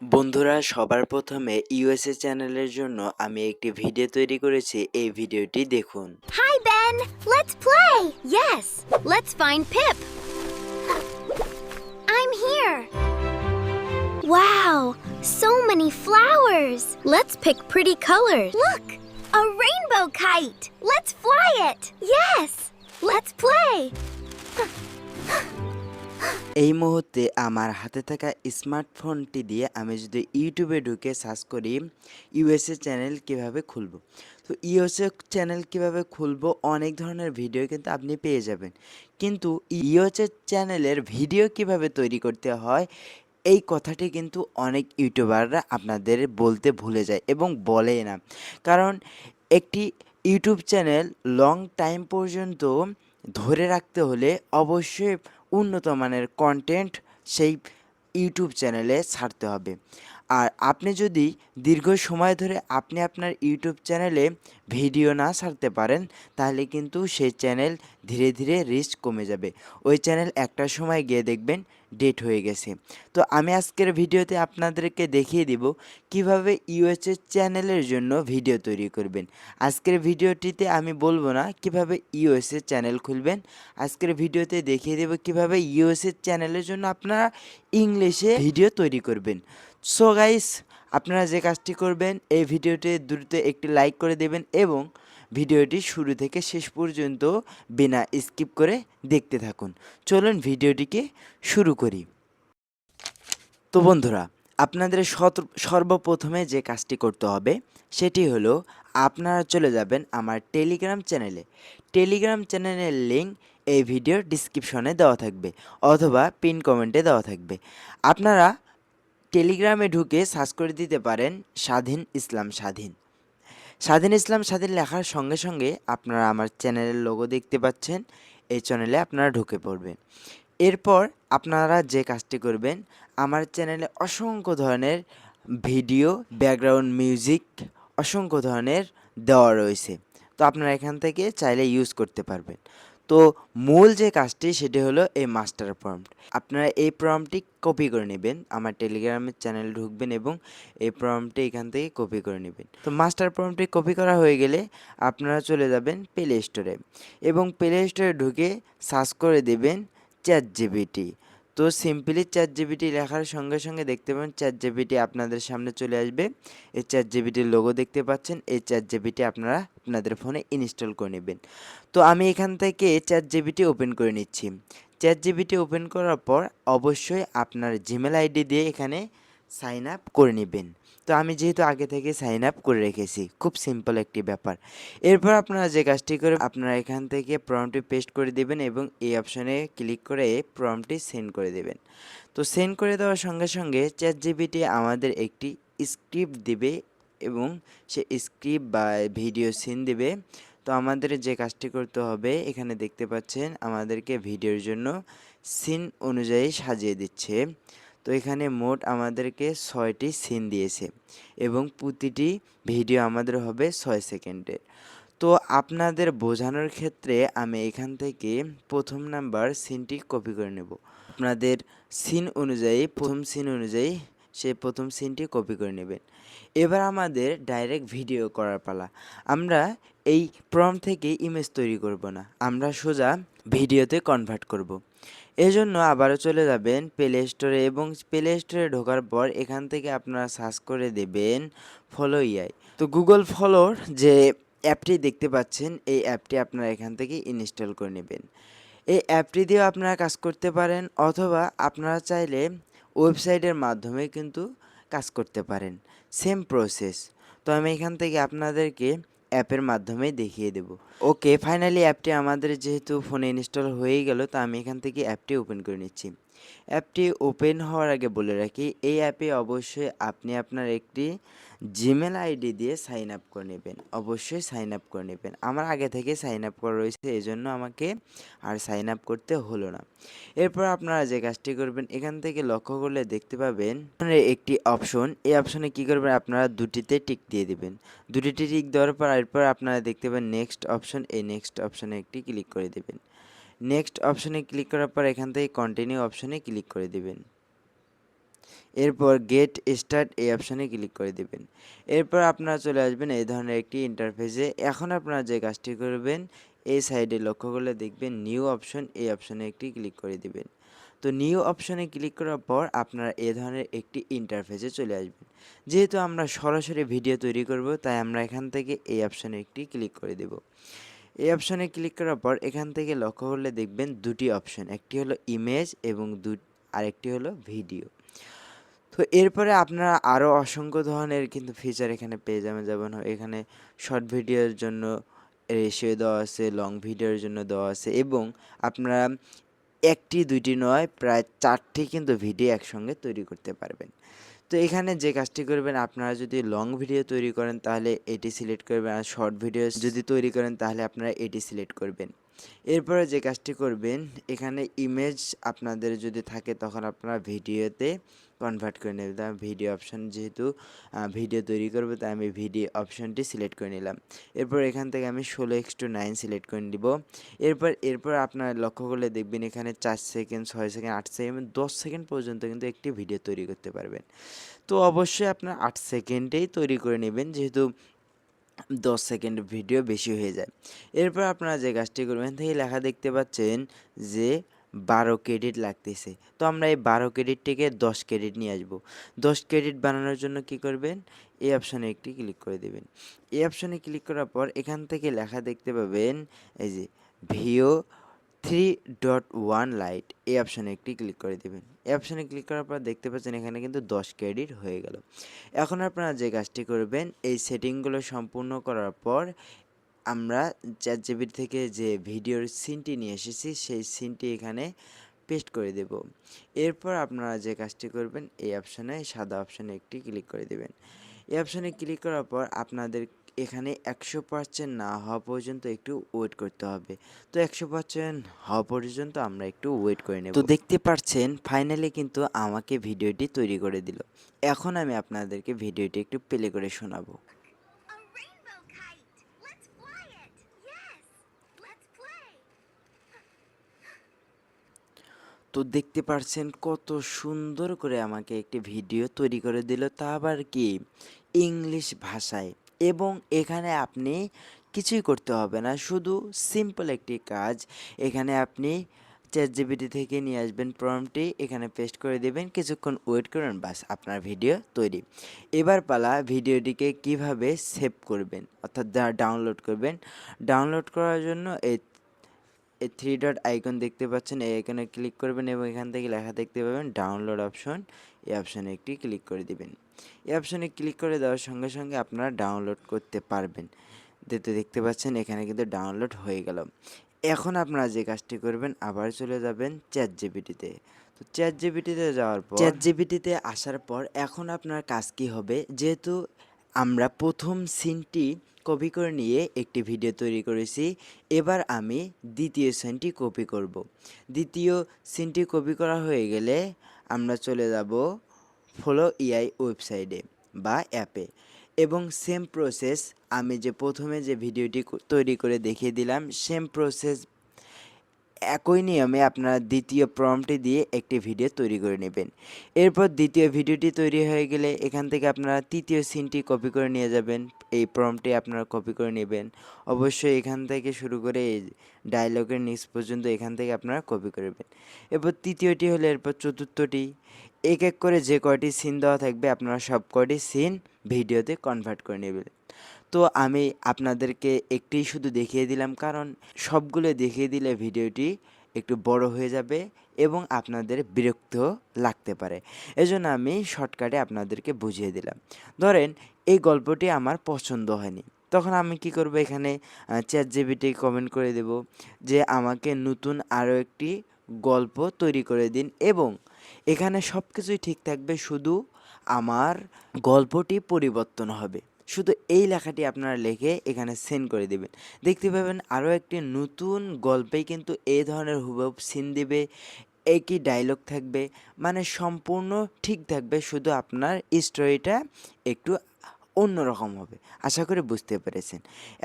বন্ধুরা, সবার প্রথমে ইউএসএ চ্যানেলের জন্য আমি একটি ভিডিও তৈরি করেছি। এই ভিডিওটি দেখুন। Hi, Ben! Let's play! Yes! Let's find Pip! I'm here! Wow! So many flowers! Let's pick pretty colors. Look! A rainbow kite! Let's fly it! Yes! Let's play! এই মুহূর্তে আমার হাতে থাকা স্মার্টফোনটি দিয়ে আমি যদি ইউটিউবে ঢুকে সার্চ করি ইউএসএ চ্যানেল কিভাবে খুলব, তো ইউএসএ চ্যানেল কিভাবে খুলব অনেক ধরনের ভিডিও কিন্তু আপনি পেয়ে যাবেন। কিন্তু ইউএসএ চ্যানেলের ভিডিও কিভাবে তৈরি করতে হয় এই কথাটি কিন্তু অনেক ইউটিউবাররা আপনাদের বলতে ভুলে যায় এবং বলেই না। কারণ একটি ইউটিউব চ্যানেল লং টাইম পর্যন্ত ধরে রাখতে হলে অবশ্যই উন্নত মানের কন্টেন্ট সেই ইউটিউব চ্যানেলে ছাড়তে হবে। আর আপনি যদি দীর্ঘ সময় ধরে আপনি আপনার ইউটিউব চ্যানেলে ভিডিও না ছাড়তে পারেন, তাহলে কিন্তু সেই চ্যানেল ধীরে ধীরে রিচ কমে যাবে। ওই চ্যানেল একটা সময় গিয়ে দেখবেন ডেট হয়ে গেছে। তো আমি আজকের ভিডিওতে আপনাদেরকে দেখিয়ে দিব কিভাবে ইউএসএ চ্যানেলের জন্য ভিডিও তৈরি করবেন। আজকের ভিডিওটিতে আমি বলবো না কিভাবে ইউএসএ চ্যানেল খুলবেন, আজকের ভিডিওতে দেখিয়ে দেব কিভাবে ইউএসএ চ্যানেলের জন্য আপনারা ইংলিশে ভিডিও তৈরি করবেন। সো গাইস, আপনারা যে কাজটি করবেন এই ভিডিওটি দ্রুত একটি লাইক করে দেবেন এবং ভিডিওটি শুরু থেকে শেষ পর্যন্ত বিনা স্কিপ করে দেখতে থাকুন। চলুন ভিডিওটিকে শুরু করি। তো বন্ধুরা, আপনাদের সর্বপ্রথমে যে কাজটি করতে হবে সেটি হলো আপনারা চলে যাবেন আমার টেলিগ্রাম চ্যানেলে। টেলিগ্রাম চ্যানেলের লিঙ্ক এই ভিডিওর ডিসক্রিপশনে দেওয়া থাকবে অথবা পিন কমেন্টে দেওয়া থাকবে। আপনারা টেলিগ্রামে ঢুকে সার্চ করে দিতে পারেন স্বাধীন ইসলাম স্বাধীন। স্বাধীন ইসলাম স্বাধীন লেখার সঙ্গে সঙ্গে আপনারা আমার চ্যানেলের লোগো দেখতে পাচ্ছেন, এই চ্যানেলে আপনারা ঢুকে পড়বেন। এরপর আপনারা যে কাজটি করবেন, আমার চ্যানেলে অসংখ্য ধরনের ভিডিও, ব্যাকগ্রাউন্ড মিউজিক অসংখ্য ধরনের দেওয়া রয়েছে। তো আপনারা এখান থেকে চাইলে ইউজ করতে পারবেন। তো মূল যে কাজটি সেটি হলো এই মাস্টার প্রম্পট। আপনারা এই প্রম্পটটি কপি করে নেবেন, আমার টেলিগ্রামের চ্যানেলে ঢুকবেন এবং এই প্রম্পটটি এখান থেকে কপি করে নেবেন। তো মাস্টার প্রম্পটটি কপি করা হয়ে গেলে আপনারা চলে যাবেন প্লে স্টোরে এবং প্লে স্টোরে ঢুকে সার্চ করে দেবেন চ্যাটজিপিটি। তো সিম্পলি চ্যাটজিপিটি লেখার সঙ্গে সঙ্গে দেখতে পাবেন চ্যাটজিপিটি আপনাদের সামনে চলে আসবে। এই চ্যাটজিপিটির লোগো দেখতে পাচ্ছেন, এই চ্যাটজিপিটি আপনারা আপনাদের ফোনে ইনস্টল করে নেবেন। তো আমি এখান থেকে চ্যাটজিপিটি ওপেন করে নিচ্ছি। চ্যাটজিপিটি ওপেন করার পর অবশ্যই আপনার জিমেল আইডি দিয়ে এখানে সাইন আপ করে নেবেন। তো আমি যেহেতু আগে থেকে সাইন আপ করে রেখেছি, খুব সিম্পল একটি ব্যাপার। এরপর আপনারা যে কাজটি করে আপনারা এখান থেকে প্রম্পটটি পেস্ট করে দেবেন এবং এই অপশনে ক্লিক করে প্রম্পটটি সেন্ড করে দেবেন। তো সেন্ড করে দেওয়ার সঙ্গে সঙ্গে চ্যাটজিপিটি আমাদের একটি স্ক্রিপ্ট দিবে এবং সে স্ক্রিপ্ট বা ভিডিও সিন দিবে। তো আমাদের যে কাজটি করতে হবে, এখানে দেখতে পাচ্ছেন আমাদেরকে ভিডিওর জন্য সিন অনুযায়ী সাজিয়ে দিচ্ছে। তো এখানে মোট আমাদেরকে 6টি সিন দিয়েছে এবং প্রতিটি ভিডিও আমাদের হবে 6 সেকেন্ডের। তো আপনাদের বোঝানোর ক্ষেত্রে আমি এখান থেকে প্রথম নাম্বার সিনটি কপি করে নেব। আপনাদের সিন অনুযায়ী প্রথম সিন অনুযায়ী সেই প্রথম সিনটি কপি করে নেবেন। এবার আমাদের ডাইরেক্ট ভিডিও করার পালা। আমরা এই প্রম্পট থেকে ইমেজ তৈরি করব না, আমরা সোজা ভিডিওতে কনভার্ট করব। এজন্য আবারও চলে যাবেন প্লে স্টোরে এবং প্লে স্টোরে ঢোকার পর এখান থেকে আপনারা সার্চ করে দেবেন ফলো ইআই। তো গুগল ফলোর যে অ্যাপটি দেখতে পাচ্ছেন, এই অ্যাপটি আপনারা এখান থেকে ইনস্টল করে নেবেন। এই অ্যাপটি দিয়েও আপনারা কাজ করতে পারেন অথবা আপনারা চাইলে ওয়েবসাইটের মাধ্যমে কিন্তু কাজ করতে পারেন, সেম প্রসেস। তো আমি এখান থেকে আপনাদেরকে অ্যাপের মাধ্যমে দেখিয়ে দেব। ওকে, ফাইনালি অ্যাপটি আমাদের যেহেতু ফোনে ইনস্টল হয়েই গেল, তো আমি এখান থেকে অ্যাপটি ওপেন করে নিচ্ছি। অ্যাপটি ওপেন হওয়ার আগে বলে রাখি, এই অ্যাপে অবশ্যই আপনি আপনার একটি জিমেল আইডি দিয়ে সাইন আপ করে নেবেন, অবশ্যই সাইন আপ করে নেবেন। আমার আগে থেকে সাইন আপ করা রয়েছে, এই জন্য আমাকে আর সাইন আপ করতে হলো না। এরপর আপনারা যে কাজটি করবেন, এখান থেকে লক্ষ্য করলে দেখতে পাবেন একটি অপশন, এই অপশনে কী করবেন, আপনারা দুটিতে টিক দিয়ে দেবেন। দুটিতে টিক দেওয়ার পর এরপর আপনারা দেখতে পাবেন নেক্সট অপশন, এই নেক্সট অপশনে একটি ক্লিক করে দেবেন। নেক্সট অপশনে ক্লিক করার পর এখান থেকে কন্টিনিউ অপশনে ক্লিক করে দেবেন। এরপর গেট স্টার্ট এই অপশানে ক্লিক করে দিবেন। এরপর আপনারা চলে আসবেন এই ধরনের একটি ইন্টারফেসে। এখন আপনারা যে কাজটি করবেন এই সাইডে লক্ষ্য করলে দেখবেন নিউ অপশন, এই অপশানে একটি ক্লিক করে দিবেন। তো নিউ অপশানে ক্লিক করার পর আপনারা এই ধরনের একটি ইন্টারফেসে চলে আসবেন। যেহেতু আমরা সরাসরি ভিডিও তৈরি করব, তাই আমরা এখান থেকে এই অপশানে একটি ক্লিক করে দেব। এই অপশানে ক্লিক করার পর এখান থেকে লক্ষ্য করলে দেখবেন দুটি অপশন, একটি হলো ইমেজ এবং আরেকটি হলো ভিডিও। তো এরপরে আপনারা আরও অসংখ্য ধরনের কিন্তু ফিচার এখানে পেয়ে যাবেন, যেমন এখানে শর্ট ভিডিওর জন্য রেশিও দেওয়া আছে, লং ভিডিওর জন্য দেওয়া আছে, এবং আপনারা একটি দুইটি নয় প্রায় 4টি কিন্তু ভিডিও একসঙ্গে তৈরি করতে পারবেন। তো এখানে যে কাজটি করবেন, আপনারা যদি লং ভিডিও তৈরি করেন তাহলে এটি সিলেক্ট করবেন, আর শর্ট ভিডিও যদি তৈরি করেন তাহলে আপনারা এটি সিলেক্ট করবেন। এরপরে যে কাজটি করবেন, এখানে ইমেজ আপনাদের যদি থাকে তখন আপনারা ভিডিওতে কনভার্ট করে নেবেন। ভিডিও অপশান, যেহেতু ভিডিও তৈরি করবো তাই আমি ভিডিও অপশানটি সিলেক্ট করে নিলাম। এরপর এখান থেকে আমি 16:9 সিলেক্ট করে নিব। এরপর আপনারা লক্ষ্য করলে দেখবেন এখানে 4 সেকেন্ড, 6 সেকেন্ড, 8 সেকেন্ড, 10 সেকেন্ড পর্যন্ত কিন্তু একটি ভিডিও তৈরি করতে পারবেন। তো অবশ্যই আপনার 8 সেকেন্ডেই তৈরি করে নেবেন, যেহেতু 10 সেকেন্ড ভিডিও বেশি হয়ে যায়। এরপর আপনারা যে কাজটি করবেন, থেকে লেখা দেখতে পাচ্ছেন যে 12 ক্রেডিট লাগতেছে। তো আমরা এই 12 ক্রেডিট থেকে 10 ক্রেডিট নিয়ে আসবো। 10 ক্রেডিট বানানোর জন্য কি করবেন, এই অপশানে একটি ক্লিক করে দেবেন। এই অপশানে ক্লিক করার পর এখান থেকে লেখা দেখতে পাবেন এই যে ভিও 3.1 লাইট, এই অপশানে একটি ক্লিক করে দেবেন। এই অপশানে ক্লিক করার পর দেখতে পাচ্ছেন এখানে কিন্তু 10 ক্রেডিট হয়ে গেল। এখন আপনারা যে কাজটি করবেন, এই সেটিংগুলো সম্পূর্ণ করার পর আমরা চ্যাটজিপিটি থেকে যে ভিডিওর সিনটি নিয়ে এসেছি সেই সিনটি এখানে পেস্ট করে দেব। এরপর আপনারা যে কাজটি করবেন, এই অপশানে সাদা অপশানে একটি ক্লিক করে দেবেন। এই অপশানে ক্লিক করার পর আপনাদের এখানে 100% না হওয়া পর্যন্ত একটু ওয়েট করতে হবে। তো 100% হওয়া পর্যন্ত আমরা একটু ওয়েট করে নেব। তো দেখতে পাচ্ছেন ফাইনালি কিন্তু আমাকে ভিডিওটি তৈরি করে দিল। এখন আমি আপনাদেরকে ভিডিওটি একটু প্লে করে শোনাবো। A rainbow kite. Let's fly it. Yes. Let's play. তো দেখতে পাচ্ছেন কত সুন্দর করে আমাকে একটি ভিডিও তৈরি করে দিল, তা আবার কি ইংলিশ ভাষায়। এবং এখানে আপনি কিছুই করতে হবে না, শুধু সিম্পল একটি কাজ। এখানে আপনি চ্যাটজিপিটি থেকে নিয়ে আসবেন প্রম্পটটি, এখানে পেস্ট করে দেবেন, কিছুক্ষণ ওয়েট করুন, বাস আপনার ভিডিও তৈরি। এবার পালা ভিডিওটিকে কিভাবে সেভ করবেন, অর্থাৎ ডাউনলোড করবেন। ডাউনলোড করার জন্য এই 3 ডট আইকন দেখতে পাচ্ছেন, এই আইকনে ক্লিক করবেন এবং এখান থেকে লেখা দেখতে পাবেন ডাউনলোড অপশন, এই অপশানে একটি ক্লিক করে দিবেন। এই অপশানে ক্লিক করে দেওয়ার সঙ্গে সঙ্গে আপনারা ডাউনলোড করতে পারবেন। দেখতে পাচ্ছেন এখানে কিন্তু ডাউনলোড হয়ে গেল। এখন আপনারা যে কাজটি করবেন, আবার চলে যাবেন চ্যাটজিপিটিতে। তো চ্যাটজিপিটিতে যাওয়ার পর, চ্যাটজিপিটিতে আসার পর এখন আপনার কাজ কি হবে, যেহেতু আমরা প্রথম সিনটি কপি করে নিয়ে একটি ভিডিও তৈরি করেছি, এবার আমি দ্বিতীয় সিনটি কপি করব। দ্বিতীয় সিনটি কপি করা হয়ে গেলে আমরা চলে যাব ফলো এআই ওয়েবসাইটে বা অ্যাপে, এবং সেম প্রসেস আমি যে প্রথমে যে ভিডিওটি তৈরি করে দেখিয়ে দিলাম, সেম প্রসেস একই নিয়মে আপনারা দ্বিতীয় প্রম্পটটি দিয়ে একটি ভিডিও তৈরি করে নেবেন। এরপর দ্বিতীয় ভিডিওটি তৈরি হয়ে গেলে এখান থেকে আপনারা তৃতীয় সিনটি কপি করে নিয়ে যাবেন, এই প্রম্পটটি আপনারা কপি করে নেবেন। অবশ্যই এখান থেকে শুরু করে এই ডায়লগের নিচ পর্যন্ত এখান থেকে আপনারা কপি করবেন। এরপর তৃতীয়টি হলে এরপর চতুর্থটি, এক এক করে যে কয়টি সিন দেওয়া থাকবে আপনারা সব কয়টি সিন ভিডিওতে কনভার্ট করে নেবেন। তো আমি আপনাদেরকে একটি শুধু দেখিয়ে দিলাম, কারণ সবগুলো দেখিয়ে দিলে ভিডিওটি একটু বড় হয়ে যাবে এবং আপনাদের বিরক্ত লাগতে পারে। এজন্য আমি শর্টকাটে আপনাদেরকে বুঝিয়ে দিলাম। ধরেন এই গল্পটি আমার পছন্দ হয়নি, তখন আমি কি করব, এখানে চ্যাটজিপিটি কমেন্ট করে দেব যে আমাকে নতুন আরও একটি গল্প তৈরি করে দিন, এবং এখানে সব কিছুই ঠিক থাকবে, শুধু আমার গল্পটি পরিবর্তন হবে। শুধু এই লেখাটি আপনারা লিখে এখানে সেন্ড করে দেবেন, দেখতে পাবেন আরও একটি নতুন গল্পেই কিন্তু এই ধরনের হুবহু সিন দিবে, একই ডায়লগ থাকবে, মানে সম্পূর্ণ ঠিক থাকবে, শুধু আপনার স্টোরিটা একটু অন্যরকম হবে। আশা করি বুঝতে পেরেছেন।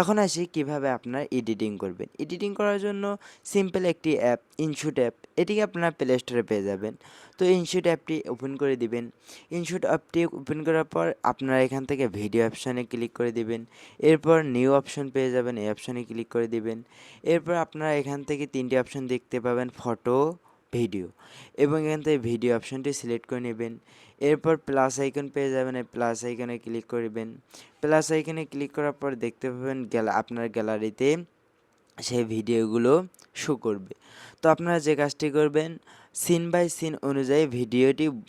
এখন আসি কিভাবে আপনার এডিটিং করবেন। এডিটিং করার জন্য সিম্পল একটি অ্যাপ, ইনশুট অ্যাপ, এটিকে আপনারা প্লে স্টোরে পেয়ে যাবেন। তো ইনশিট অ্যাপটি ওপেন করে দিবেন। ইনশিট অ্যাপটি ওপেন করার পর আপনারা এখান থেকে ভিডিও অপশানে ক্লিক করে দিবেন। এরপর নিউ অপশন পেয়ে যাবেন, এই অপশানে ক্লিক করে দিবেন। এরপর আপনারা এখান থেকে ৩টি অপশন দেখতে পাবেন, ফটো, ভিডিও, এবং এখান থেকে ভিডিও অপশনটি সিলেক্ট করে নেবেন। এরপর প্লাস আইকন পেয়ে যাবেন, এই প্লাস আইকনে ক্লিক করবেন। প্লাস আইকনে ক্লিক করার পর দেখতে পাবেন আপনার গ্যালারিতে সেই ভিডিওগুলো শো করবে। তো আপনারা যে কাজটি করবেন, সিন বাই সিন অনুযায়ী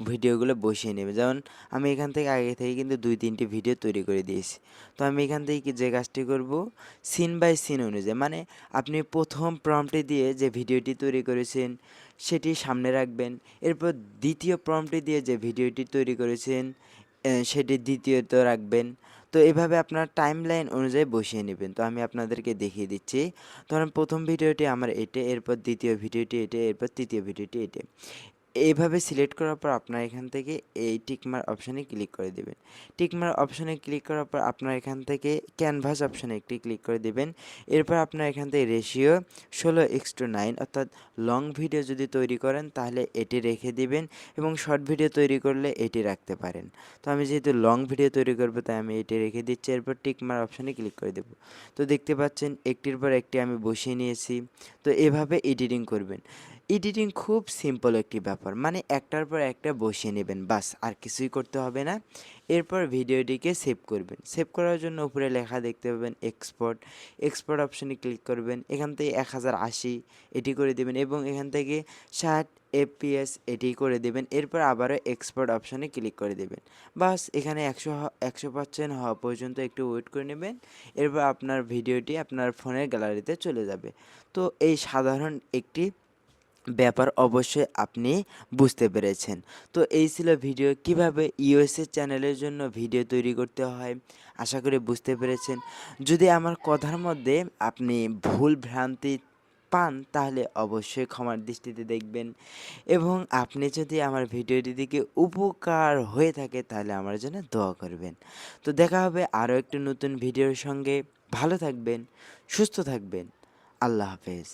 ভিডিওগুলো বসিয়ে নেবেন। যেমন আমি এখান থেকে আগে থেকে কিন্তু ২-৩টি ভিডিও তৈরি করে দিয়েছি। তো আমি এখান থেকে যে কাজটি করব, সিন বাই সিন অনুযায়ী, মানে আপনি প্রথম প্রম্পটে দিয়ে যে ভিডিওটি তৈরি করেছেন সেটি সামনে রাখবেন। এরপর দ্বিতীয় প্রম্পটে দিয়ে যে ভিডিওটি তৈরি করেছেন সেটি দ্বিতীয়ত রাখবেন। তো এভাবে আপনার টাইমলাইন অনুযায়ী বসিয়ে নেবেন। তো আমি আপনাদেরকে দেখিয়ে দিচ্ছি। ধরেন প্রথম ভিডিওটি আমার এটে, এরপর দ্বিতীয় ভিডিওটি এটে, এরপর তৃতীয় ভিডিওটি এটে। এইভাবে সিলেক্ট করার পর আপনার এখান থেকে এই টিকমার্ক অপশানে ক্লিক করে দেবেন। টিকমার্ক অপশানে ক্লিক করার পর আপনার এখান থেকে ক্যানভাস অপশানে একটি ক্লিক করে দেবেন। এরপর আপনার এখান থেকে রেশিও 16:9, অর্থাৎ লং ভিডিও যদি তৈরি করেন তাহলে এটি রেখে দিবেন, এবং শর্ট ভিডিও তৈরি করলে এটি রাখতে পারেন। তো আমি যেহেতু লং ভিডিও তৈরি করব তাই আমি এটি রেখে দিচ্ছি। এরপর টিকমার্ক অপশানে ক্লিক করে দেব। তো দেখতে পাচ্ছেন একটির পর একটি আমি বসিয়ে নিয়েছি। তো এভাবে এডিটিং করবেন। এডিটিং খুব সিম্পল একটি ব্যাপার, মানে একটার পর একটা বসিয়ে নেবেন, বাস আর কিছুই করতে হবে না। এরপর ভিডিওটিকে সেভ করবেন। সেভ করার জন্য উপরে লেখা দেখতে পাবেন এক্সপোর্ট। এক্সপোর্ট অপশানে ক্লিক করবেন। এখান থেকে 1080 এটি করে দেবেন, এবং এখান থেকে 60 FPS এটি করে দেবেন। এরপর আবারও এক্সপোর্ট অপশানে ক্লিক করে দেবেন। বাস এখানে 100% হওয়া পর্যন্ত একটু ওয়েট করে নেবেন। এরপর আপনার ভিডিওটি আপনার ফোনের গ্যালারিতে চলে যাবে। তো এই সাধারণ একটি ব্যাপার অবশ্যই আপনি বুঝতে পেরেছেন। তো এই ছিল ভিডিও, কিভাবে ইউএসএ চ্যানেলের জন্য ভিডিও তৈরি করতে হয়। আশা করি বুঝতে পেরেছেন। যদি আমার কথার মধ্যে আপনি ভুল ভ্রান্তি পান তাহলে অবশ্যই ক্ষমার দৃষ্টিতে দেখবেন, এবং আপনি যদি আমার ভিডিওটি থেকে উপকার হয়ে থাকে তাহলে আমার জন্য দোয়া করবেন। তো দেখা হবে আরও একটি নতুন ভিডিওর সঙ্গে। ভালো থাকবেন, সুস্থ থাকবেন। আল্লাহ হাফেজ।